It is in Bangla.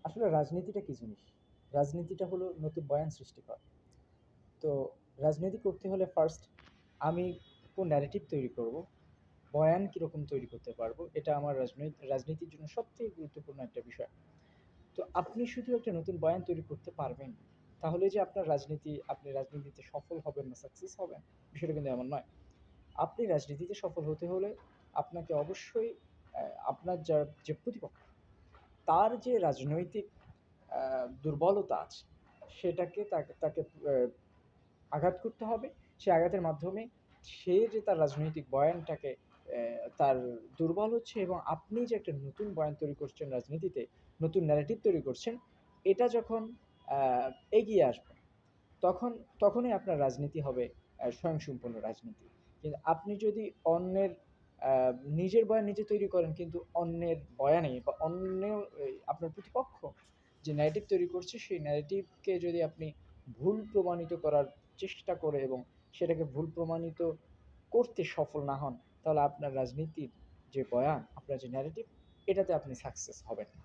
আসলে রাজনীতিটা কি জিনিস? রাজনীতিটা হলো নতুন বয়ান সৃষ্টি করা। তো রাজনীতি করতে হলে ফার্স্ট আমি কোন ন্যারেটিভ তৈরি করব, বয়ান কীরকম তৈরি করতে পারবো, এটা আমার রাজনীতির জন্য সবথেকে গুরুত্বপূর্ণ একটা বিষয়। তো আপনি শুধু একটা নতুন বয়ান তৈরি করতে পারবেন, তাহলে যে আপনার আপনি রাজনীতিতে সফল হবেন না সাকসেস হবেন, বিষয়টা কিন্তু এমন নয়। আপনি রাজনীতিতে সফল হতে হলে আপনাকে অবশ্যই আপনার যে প্রতিপক্ষ, তার যে রাজনৈতিক দুর্বলতা আছে, সেটাকে তাকে আঘাত করতে হবে। সে আঘাতের মাধ্যমে সে যে তার রাজনৈতিক বয়ানটাকে তার দুর্বল হচ্ছে, এবং আপনি যে একটা নতুন বয়ান তৈরি করছেন রাজনীতিতে, নতুন ন্যারেটিভ তৈরি করছেন, এটা যখন এগিয়ে আসবে, তখন তখনই আপনার রাজনীতি হবে স্বয়ংসম্পূর্ণ রাজনীতি। কিন্তু আপনি যদি অন্যের নিজের বয়ান নিজে তৈরি করেন, কিন্তু অন্যের বয়ানে বা আপনার প্রতিপক্ষ যে ন্যারেটিভ তৈরি করছে, সেই ন্যারেটিভকে যদি আপনি ভুল প্রমাণিত করার চেষ্টা করে এবং সেটাকে ভুল প্রমাণিত করতে সফল না হন, তাহলে আপনার রাজনীতির যে বয়ান, আপনার যে ন্যারেটিভ, এটাতে আপনি সাকসেস হবেন না।